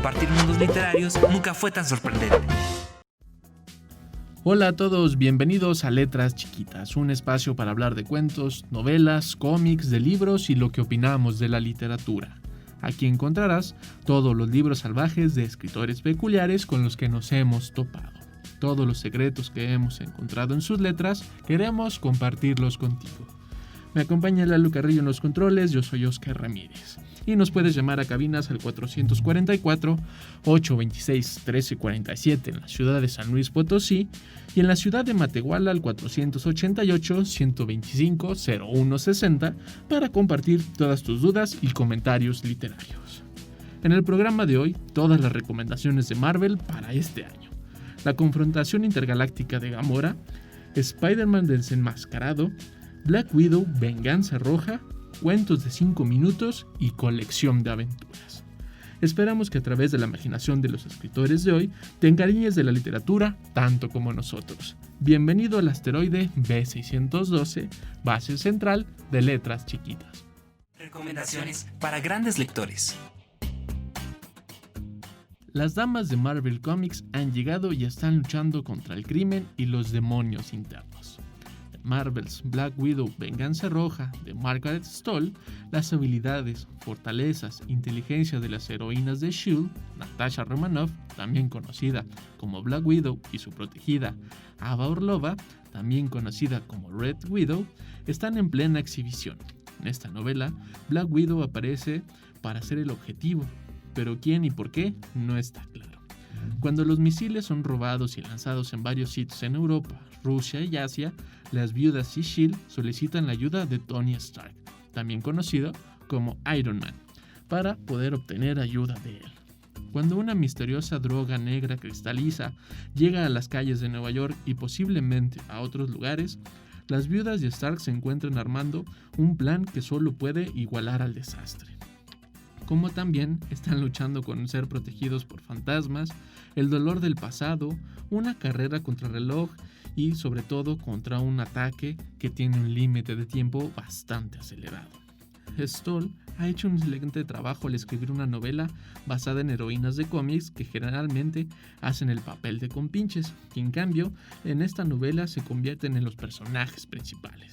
compartir mundos literarios nunca fue tan sorprendente. Hola a todos, bienvenidos a Letras Chiquitas, un espacio para hablar de cuentos, novelas, cómics, de libros y lo que opinamos de la literatura. Aquí encontrarás todos los libros salvajes de escritores peculiares con los que nos hemos topado. Todos los secretos que hemos encontrado en sus letras, queremos compartirlos contigo. Me acompaña Lalo Carrillo en los controles, yo soy Oscar Ramírez. Y nos puedes llamar a cabinas al 444-826-1347 en la ciudad de San Luis Potosí y en la ciudad de Matehuala al 488-125-0160 para compartir todas tus dudas y comentarios literarios. En el programa de hoy, todas las recomendaciones de Marvel para este año. La confrontación intergaláctica de Gamora, Spider-Man desenmascarado, Black Widow, Venganza Roja, cuentos de 5 minutos y colección de aventuras. Esperamos que a través de la imaginación de los escritores de hoy te encariñes de la literatura tanto como nosotros. Bienvenido al asteroide B612, base central de Letras Chiquitas. Recomendaciones para grandes lectores. Las damas de Marvel Comics han llegado y están luchando contra el crimen y los demonios internos. Marvel's Black Widow Venganza Roja de Margaret Stoll, las habilidades, fortalezas, inteligencia de las heroínas de S.H.I.E.L.D., Natasha Romanoff, también conocida como Black Widow, y su protegida Ava Orlova, también conocida como Red Widow, están en plena exhibición. En esta novela, Black Widow aparece para ser el objetivo, pero quién y por qué no está claro. Cuando los misiles son robados y lanzados en varios sitios en Europa, Rusia y Asia, las viudas y S.H.I.E.L.D. solicitan la ayuda de Tony Stark, también conocido como Iron Man, para poder obtener ayuda de él. Cuando una misteriosa droga negra cristaliza llega a las calles de Nueva York y posiblemente a otros lugares, las viudas y Stark se encuentran armando un plan que solo puede igualar al desastre. Como también están luchando con ser protegidos por fantasmas, el dolor del pasado, una carrera contra el reloj y sobre todo contra un ataque que tiene un límite de tiempo bastante acelerado. Stoll ha hecho un excelente trabajo al escribir una novela basada en heroínas de cómics que generalmente hacen el papel de compinches, que en cambio en esta novela se convierten en los personajes principales.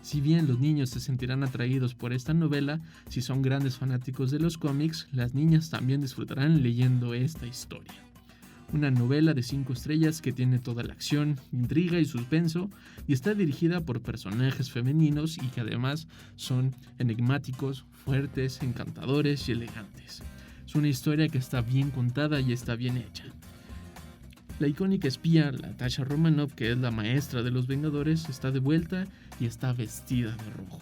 Si bien los niños se sentirán atraídos por esta novela, si son grandes fanáticos de los cómics, las niñas también disfrutarán leyendo esta historia. Una novela de 5 estrellas que tiene toda la acción, intriga y suspenso y está dirigida por personajes femeninos y que además son enigmáticos, fuertes, encantadores y elegantes. Es una historia que está bien contada y está bien hecha. La icónica espía Natasha Romanoff, que es la maestra de los Vengadores, está de vuelta y está vestida de rojo.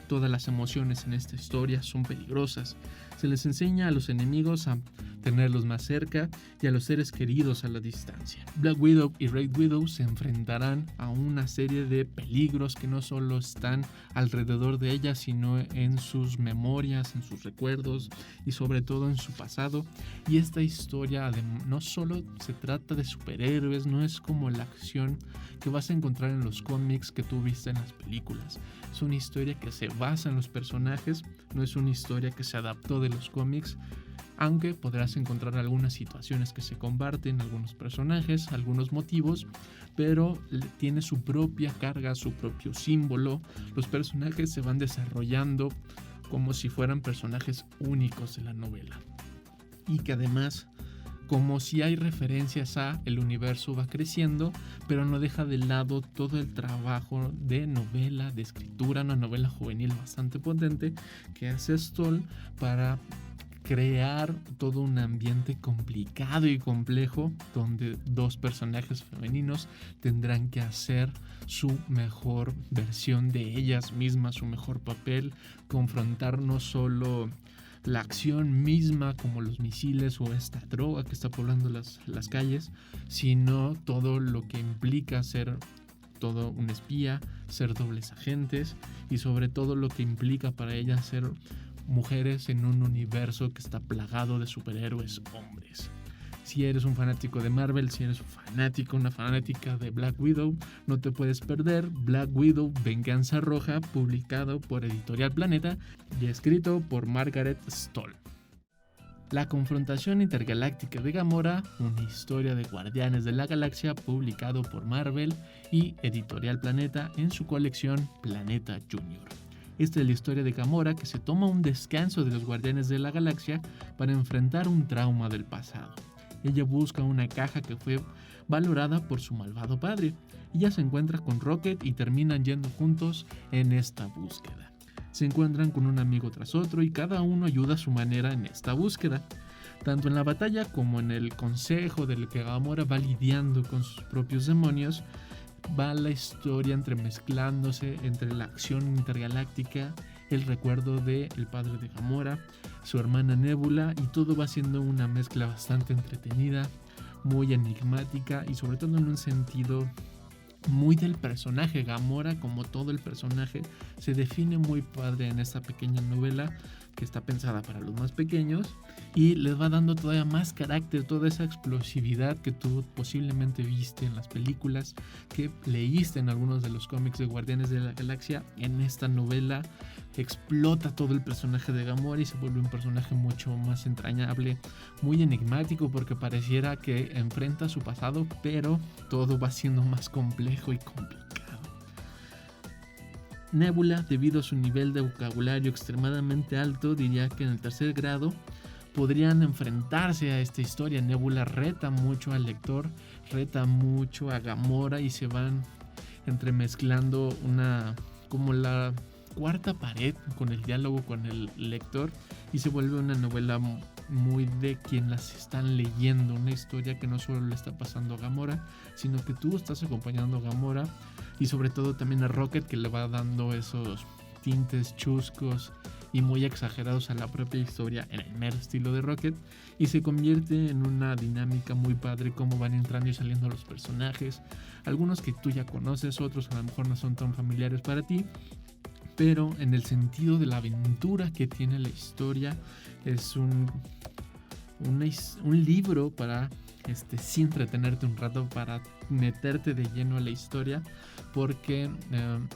Todas las emociones en esta historia son peligrosas. Se les enseña a los enemigos a tenerlos más cerca y a los seres queridos a la distancia. Black Widow y Red Widow se enfrentarán a una serie de peligros que no solo están alrededor de ellas, sino en sus memorias, en sus recuerdos y sobre todo en su pasado. Y esta historia no solo se trata de superhéroes, no es como la acción que vas a encontrar en los cómics que tú viste en las películas. Es una historia que se basa en los personajes, no es una historia que se adaptó de los cómics, aunque podrás encontrar algunas situaciones que se comparten, algunos personajes, algunos motivos, pero tiene su propia carga, su propio símbolo. Los personajes se van desarrollando como si fueran personajes únicos de la novela. Y que además, como si hay referencias a, el universo va creciendo, pero no deja de lado todo el trabajo de novela, de escritura, una novela juvenil bastante potente que hace Stoll para crear todo un ambiente complicado y complejo donde dos personajes femeninos tendrán que hacer su mejor versión de ellas mismas, su mejor papel, confrontar no solo la acción misma como los misiles o esta droga que está poblando las calles, sino todo lo que implica ser todo un espía, ser dobles agentes y sobre todo lo que implica para ellas ser mujeres en un universo que está plagado de superhéroes hombres. Si eres un fanático de Marvel, si eres un fanático, una fanática de Black Widow, no te puedes perder Black Widow Venganza Roja, publicado por Editorial Planeta y escrito por Margaret Stoll. La confrontación intergaláctica de Gamora, una historia de Guardianes de la Galaxia publicado por Marvel y Editorial Planeta en su colección Planeta Junior. Esta es la historia de Gamora, que se toma un descanso de los Guardianes de la Galaxia para enfrentar un trauma del pasado. Ella busca una caja que fue valorada por su malvado padre. Ella se encuentra con Rocket y terminan yendo juntos en esta búsqueda. Se encuentran con un amigo tras otro y cada uno ayuda a su manera en esta búsqueda. Tanto en la batalla como en el consejo del que Gamora va lidiando con sus propios demonios, va la historia entremezclándose entre la acción intergaláctica, el recuerdo del padre de Gamora, su hermana Nebula, y todo va siendo una mezcla bastante entretenida, muy enigmática y sobre todo en un sentido muy del personaje. Gamora, como todo el personaje, se define muy padre en esta pequeña novela que está pensada para los más pequeños y les va dando todavía más carácter, toda esa explosividad que tú posiblemente viste en las películas, que leíste en algunos de los cómics de Guardianes de la Galaxia. En esta novela explota todo el personaje de Gamora y se vuelve un personaje mucho más entrañable, muy enigmático, porque pareciera que enfrenta su pasado, pero todo va siendo más complejo y complicado. Nebula, debido a su nivel de vocabulario extremadamente alto, diría que en el tercer grado podrían enfrentarse a esta historia. Nebula reta mucho al lector, reta mucho a Gamora y se van entremezclando como la cuarta pared con el diálogo con el lector, y se vuelve una novela muy de quien las están leyendo, una historia que no solo le está pasando a Gamora, sino que tú estás acompañando a Gamora y sobre todo también a Rocket, que le va dando esos tintes chuscos y muy exagerados a la propia historia en el mero estilo de Rocket, y se convierte en una dinámica muy padre como van entrando y saliendo los personajes, algunos que tú ya conoces, otros a lo mejor no son tan familiares para ti, pero en el sentido de la aventura que tiene la historia es un libro para sí entretenerte un rato, para meterte de lleno a la historia, porque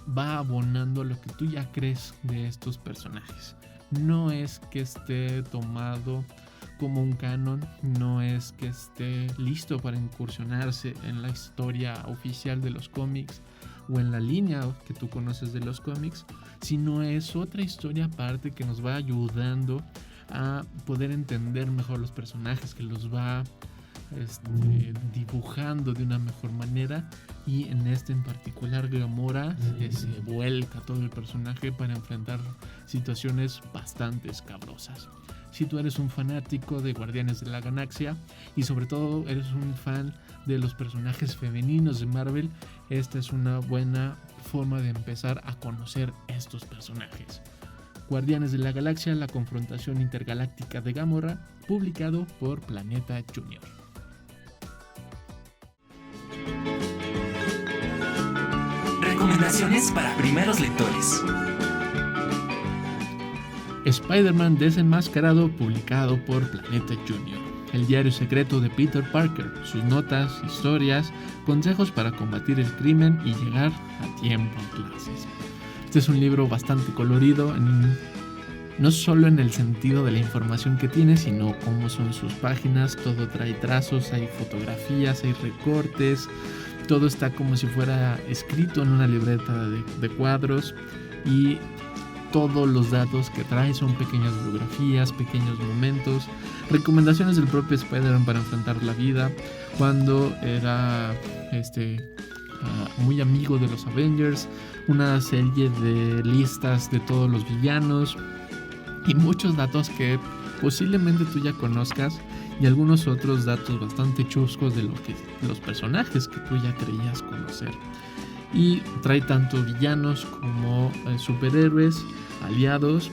va abonando lo que tú ya crees de estos personajes. No es que esté tomado como un canon, no es que esté listo para incursionarse en la historia oficial de los cómics o en la línea que tú conoces de los cómics, sino es otra historia aparte que nos va ayudando a poder entender mejor los personajes, que los va dibujando de una mejor manera, y en en particular Gamora se vuelca todo el personaje para enfrentar situaciones bastante escabrosas. Si tú eres un fanático de Guardianes de la Galaxia y sobre todo eres un fan de los personajes femeninos de Marvel, esta es una buena forma de empezar a conocer estos personajes. Guardianes de la Galaxia, la confrontación intergaláctica de Gamora, publicado por Planeta Junior. Recomendaciones para primeros lectores. Spider-Man desenmascarado, publicado por Planeta Junior. El diario secreto de Peter Parker, sus notas, historias, consejos para combatir el crimen y llegar a tiempo a clases. Este es un libro bastante colorido, no solo en el sentido de la información que tiene, sino cómo son sus páginas. Todo trae trazos, hay fotografías, hay recortes, todo está como si fuera escrito en una libreta de cuadros, y todos los datos que trae son pequeñas biografías, pequeños momentos, recomendaciones del propio Spider-Man para enfrentar la vida, cuando era muy amigo de los Avengers, una serie de listas de todos los villanos y muchos datos que posiblemente tú ya conozcas, y algunos otros datos bastante chuscos de los personajes que tú ya creías conocer. Y trae tanto villanos como superhéroes, aliados,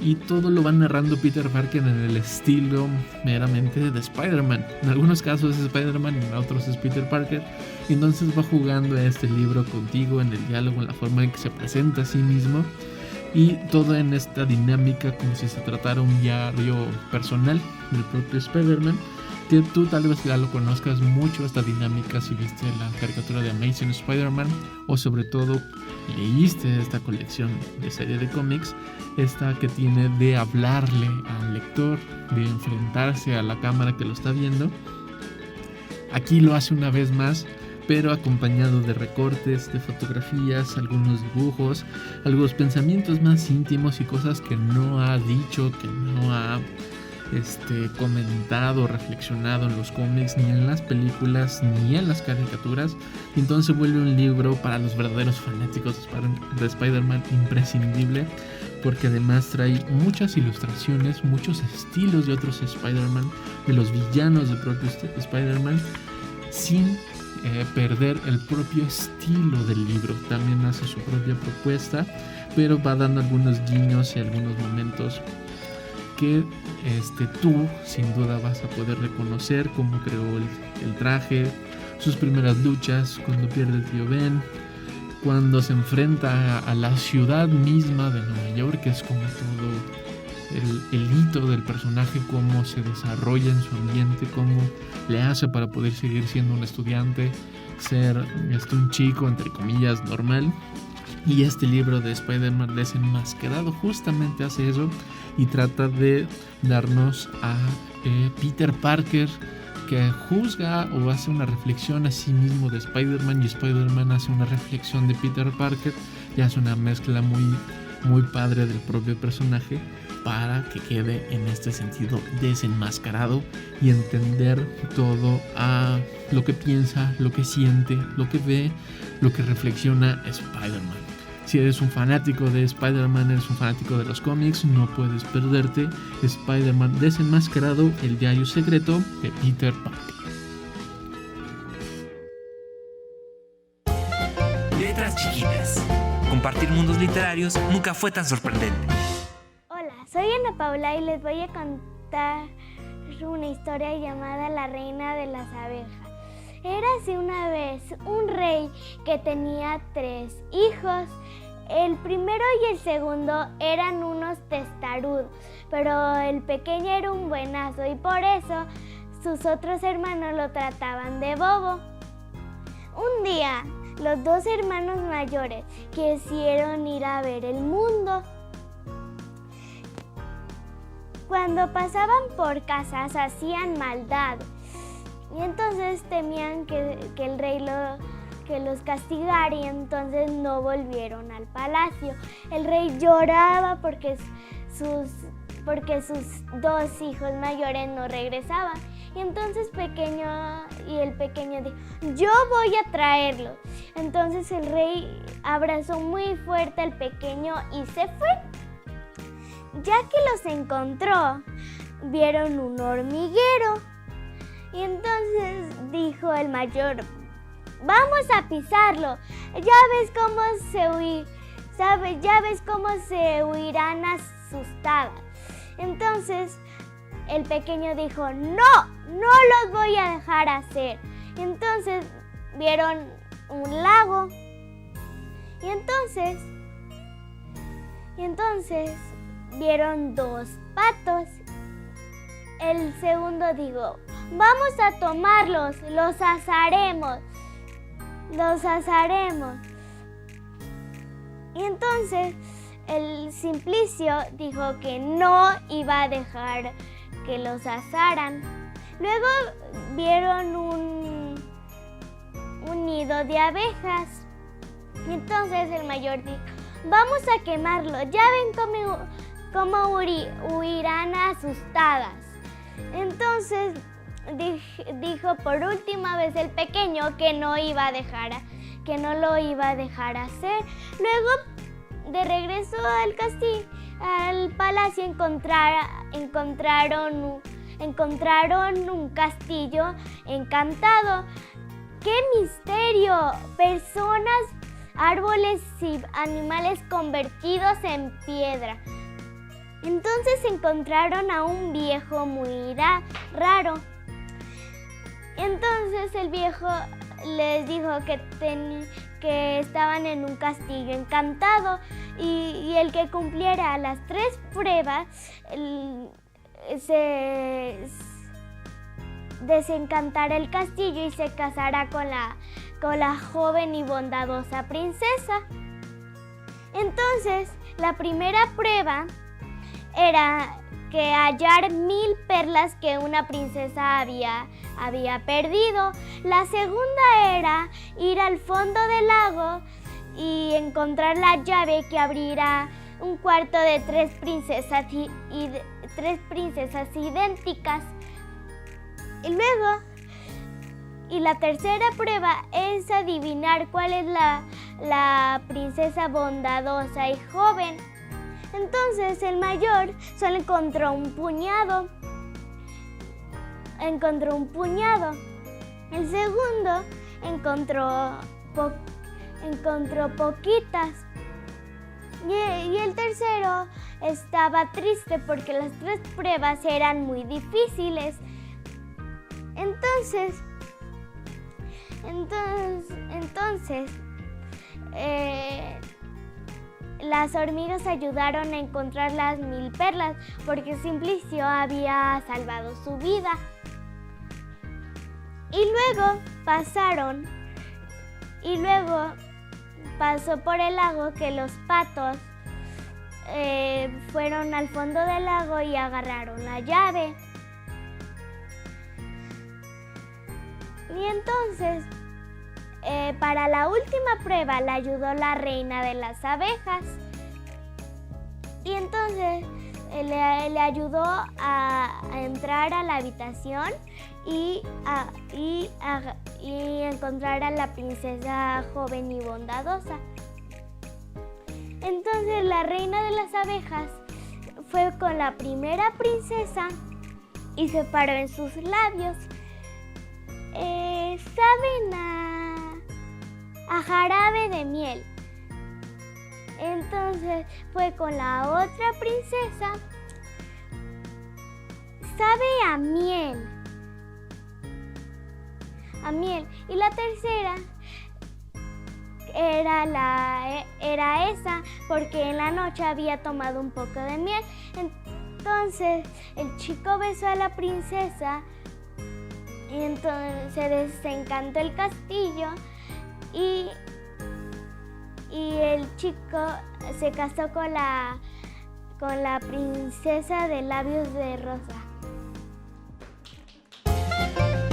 y todo lo va narrando Peter Parker en el estilo meramente de Spider-Man. En algunos casos es Spider-Man, en otros es Peter Parker, y entonces va jugando a este libro contigo en el diálogo, en la forma en que se presenta a sí mismo, y todo en esta dinámica como si se tratara un diario personal del propio Spider-Man, que tú tal vez ya lo conozcas mucho, esta dinámica si viste la caricatura de Amazing Spider-Man o sobre todo leíste esta colección de serie de cómics, esta que tiene de hablarle al lector, de enfrentarse a la cámara que lo está viendo. Aquí lo hace una vez más, pero acompañado de recortes, de fotografías, algunos dibujos, algunos pensamientos más íntimos y cosas que no ha dicho, que no ha comentado, reflexionado en los cómics, ni en las películas, ni en las caricaturas. Y entonces se vuelve un libro para los verdaderos fanáticos de Spider-Man imprescindible, porque además trae muchas ilustraciones, muchos estilos de otros Spider-Man, de los villanos del propio Spider-Man, sin perder el propio estilo del libro. También hace su propia propuesta, pero va dando algunos guiños y algunos momentos que tú sin duda vas a poder reconocer, cómo creó el traje, sus primeras luchas, cuando pierde el tío Ben, cuando se enfrenta a la ciudad misma de Nueva York, que es como todo el hito del personaje, cómo se desarrolla en su ambiente, cómo le hace para poder seguir siendo un estudiante, ser un chico entre comillas normal. Y este libro de Spider-Man Desenmascarado justamente hace eso y trata de darnos a Peter Parker, que juzga o hace una reflexión a sí mismo de Spider-Man, y Spider-Man hace una reflexión de Peter Parker y hace una mezcla muy, muy padre del propio personaje para que quede en este sentido desenmascarado y entender todo a lo que piensa, lo que siente, lo que ve, lo que reflexiona Spider-Man. Si eres un fanático de Spider-Man, eres un fanático de los cómics, no puedes perderte Spider-Man Desenmascarado, el diario secreto de Peter Parker. Letras chiquitas. Compartir mundos literarios nunca fue tan sorprendente. Hola, soy Ana Paula y les voy a contar una historia llamada La Reina de las Abejas. Érase una vez un rey que tenía 3 hijos. El primero y el segundo eran unos testarudos, pero el pequeño era un buenazo y por eso sus otros hermanos lo trataban de bobo. Un día, los 2 hermanos mayores quisieron ir a ver el mundo. Cuando pasaban por casas hacían maldad. Y entonces temían que el rey los castigara y entonces no volvieron al palacio. El rey lloraba porque sus 2 hijos mayores no regresaban. Y entonces el pequeño dijo, yo voy a traerlos. Entonces el rey abrazó muy fuerte al pequeño y se fue. Ya que los encontró, vieron un hormiguero. Y entonces dijo el mayor, vamos a pisarlo, ya ves cómo se huirán asustadas. Entonces el pequeño dijo, no los voy a dejar hacer. Entonces vieron un lago y entonces vieron 2 patos. El segundo dijo, vamos a tomarlos, los asaremos. Y entonces el Simplicio dijo que no iba a dejar que los asaran. Luego vieron un nido de abejas. Y entonces el mayor dijo, vamos a quemarlo, ya ven cómo huirán asustadas. Entonces dijo por última vez el pequeño que no lo iba a dejar hacer. Luego, de regreso al palacio, encontraron un castillo encantado. ¡Qué misterio! Personas, árboles y animales convertidos en piedra. Entonces encontraron a un viejo muy raro. Entonces el viejo les dijo que estaban en un castillo encantado y el que cumpliera las desencantará el castillo y se casará con la joven y bondadosa princesa. Entonces, la primera prueba era que hallar 1000 perlas que una princesa había perdido. La segunda era ir al fondo del lago y encontrar la llave que abrirá un cuarto de 3 princesas tres princesas idénticas. Y la tercera prueba es adivinar cuál es la princesa bondadosa y joven. Entonces el mayor solo encontró un puñado. El segundo encontró poquitas. Y el tercero estaba triste porque las 3 pruebas eran muy difíciles. Entonces las hormigas ayudaron a encontrar las 1000 perlas porque Simplicio había salvado su vida. Y luego pasó por el lago que los patos fueron al fondo del lago y agarraron la llave. Y entonces, para la última prueba le ayudó la reina de las abejas. Y entonces le ayudó a entrar a la habitación y encontrar a la princesa joven y bondadosa. Entonces la reina de las abejas fue con la primera princesa y se paró en sus labios. Saben a jarabe de miel. Entonces fue con la otra princesa. Sabe a miel. Y la tercera era esa, porque en la noche había tomado un poco de miel. Entonces el chico besó a la princesa y entonces se desencantó el castillo y el chico se casó con la princesa de labios de rosa.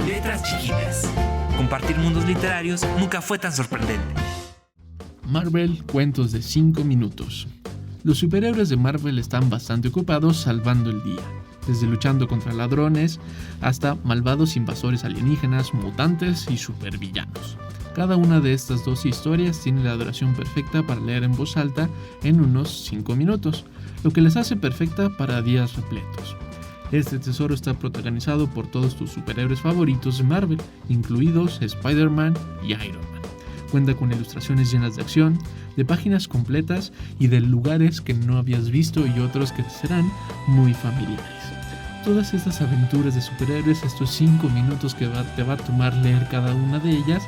Letras chiquitas. Compartir mundos literarios nunca fue tan sorprendente. Marvel, cuentos de 5 minutos. Los superhéroes de Marvel están bastante ocupados salvando el día, desde luchando contra ladrones hasta malvados invasores alienígenas, mutantes y supervillanos. Cada una de estas 2 historias tiene la duración perfecta para leer en voz alta en unos 5 minutos, lo que les hace perfecta para días repletos. Este tesoro está protagonizado por todos tus superhéroes favoritos de Marvel, incluidos Spider-Man y Iron Man. Cuenta con ilustraciones llenas de acción, de páginas completas y de lugares que no habías visto y otros que te serán muy familiares. Todas estas aventuras de superhéroes, estos 5 minutos que te va a tomar leer cada una de ellas,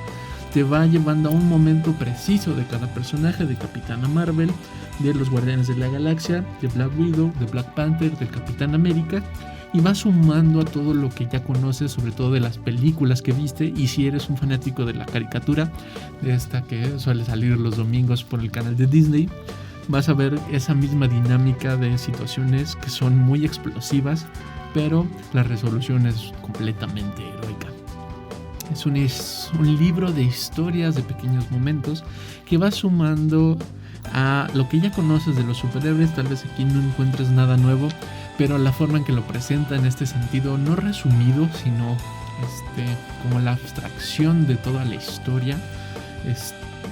te va llevando a un momento preciso de cada personaje, de Capitana Marvel, de los Guardianes de la Galaxia, de Black Widow, de Black Panther, del Capitán América, y va sumando a todo lo que ya conoces, sobre todo de las películas que viste, y si eres un fanático de la caricatura, de esta que suele salir los domingos por el canal de Disney, vas a ver esa misma dinámica de situaciones que son muy explosivas, pero la resolución es completamente heroica. Es un libro de historias, de pequeños momentos, que va sumando a lo que ya conoces de los superhéroes. Tal vez aquí no encuentres nada nuevo, pero la forma en que lo presenta en este sentido, no resumido, sino como la abstracción de toda la historia,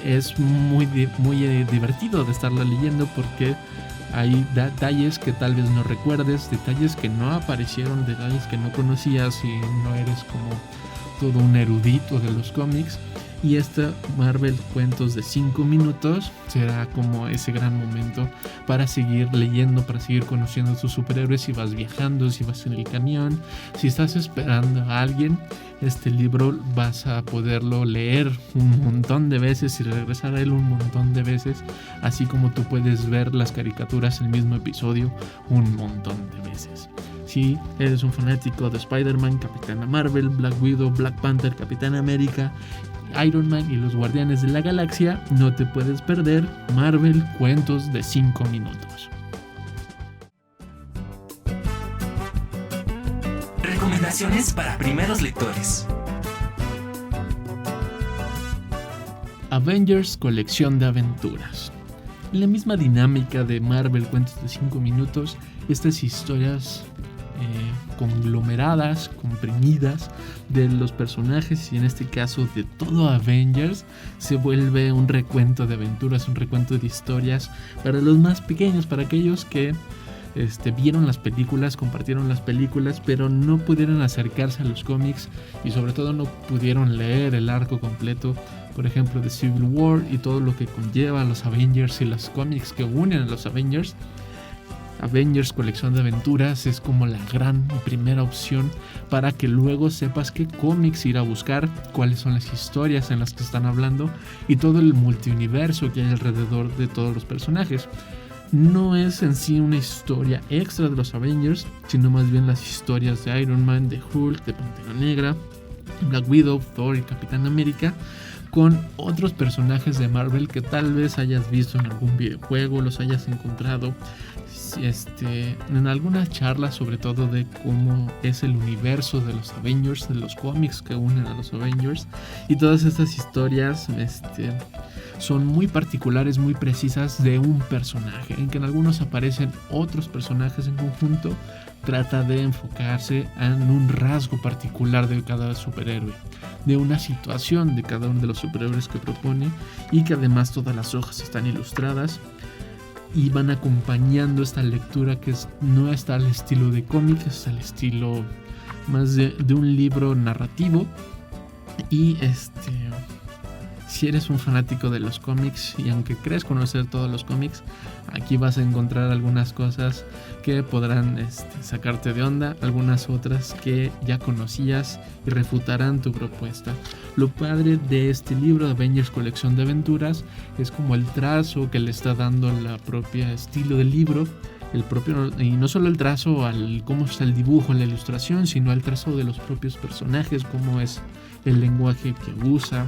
es muy divertido de estarla leyendo, porque hay detalles que tal vez no recuerdes, detalles que no aparecieron, detalles que no conocías y no eres como todo un erudito de los cómics, Y este Marvel Cuentos de 5 minutos será como ese gran momento para seguir leyendo, para seguir conociendo a tus superhéroes. Si vas viajando, si vas en el camión, si estás esperando a alguien, este libro vas a poderlo leer un montón de veces y regresar a él un montón de veces, así como tú puedes ver las caricaturas, el mismo episodio, un montón de veces. Si eres un fanático de Spider-Man, Capitana Marvel, Black Widow, Black Panther, Capitán América, Iron Man y los Guardianes de la Galaxia, no te puedes perder Marvel Cuentos de 5 minutos. Recomendaciones para primeros lectores. Avengers Colección de Aventuras. En la misma dinámica de Marvel Cuentos de 5 minutos, estas historias conglomeradas, comprimidas de los personajes, y en este caso de todo Avengers, se vuelve un recuento de aventuras, un recuento de historias para los más pequeños, para aquellos que vieron las películas, compartieron las películas, pero no pudieron acercarse a los cómics y sobre todo no pudieron leer el arco completo, por ejemplo, de Civil War y todo lo que conlleva a los Avengers y los cómics que unen a los Avengers. Avengers Colección de Aventuras es como la gran y primera opción para que luego sepas qué cómics ir a buscar, cuáles son las historias en las que están hablando y todo el multiuniverso que hay alrededor de todos los personajes. No es en sí una historia extra de los Avengers, sino más bien las historias de Iron Man, de Hulk, de Pantera Negra, Black Widow, Thor y Capitán América, con otros personajes de Marvel que tal vez hayas visto en algún videojuego, los hayas encontrado en alguna charla, sobre todo de cómo es el universo de los Avengers, de los cómics que unen a los Avengers, y todas estas historias son muy particulares, muy precisas de un personaje, en que en algunos aparecen otros personajes en conjunto. Trata de enfocarse en un rasgo particular de cada superhéroe, de una situación de cada uno de los superhéroes que propone, y que además todas las hojas están ilustradas y van acompañando esta lectura que no está al estilo de cómic, es al estilo más de un libro narrativo. Y si eres un fanático de los cómics y aunque crees conocer todos los cómics, aquí vas a encontrar algunas cosas que podrán sacarte de onda, algunas otras que ya conocías y refutarán tu propuesta. Lo padre de este libro de Avengers Colección de Aventuras es como el trazo que le está dando la propia estilo del libro, y no solo el trazo al cómo está el dibujo, la ilustración, sino el trazo de los propios personajes, cómo es el lenguaje que usa,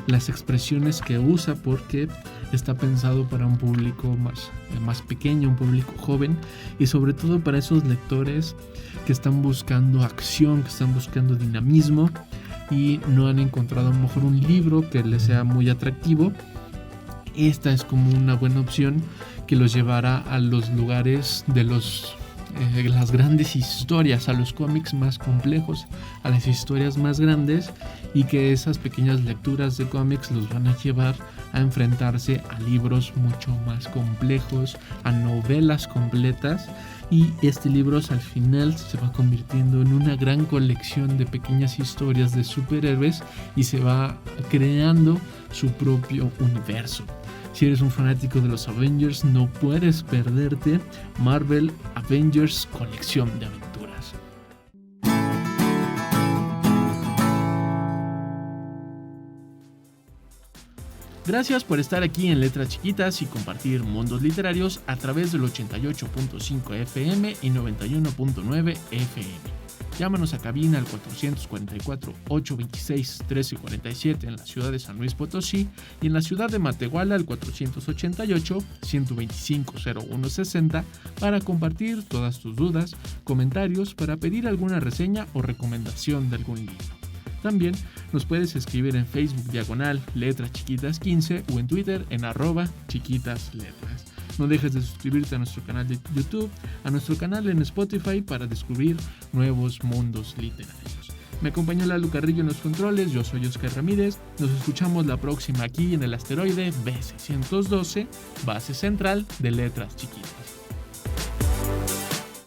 las expresiones que usa, porque está pensado para un público más pequeño, un público joven, y sobre todo para esos lectores que están buscando acción, que están buscando dinamismo y no han encontrado a lo mejor un libro que les sea muy atractivo. Esta es como una buena opción que los llevará a los lugares de las grandes historias, a los cómics más complejos, a las historias más grandes, y que esas pequeñas lecturas de cómics los van a llevar a enfrentarse a libros mucho más complejos, a novelas completas, y este libro al final se va convirtiendo en una gran colección de pequeñas historias de superhéroes y se va creando su propio universo. Si eres un fanático de los Avengers, no puedes perderte Marvel Avengers Colección de Aventuras. Gracias por estar aquí en Letras Chiquitas y compartir mundos literarios a través del 88.5 FM y 91.9 FM. Llámanos a cabina al 444-826-1347 en la ciudad de San Luis Potosí y en la ciudad de Matehuala al 488-125-0160 para compartir todas tus dudas, comentarios, para pedir alguna reseña o recomendación de algún libro. También nos puedes escribir en Facebook /Letras Chiquitas 15 o en Twitter en @chiquitasletras. No dejes de suscribirte a nuestro canal de YouTube, a nuestro canal en Spotify para descubrir nuevos mundos literarios. Me acompañó Lalo Carrillo en los controles, yo soy Oscar Ramírez. Nos escuchamos la próxima aquí en el asteroide B612, base central de Letras Chiquitas.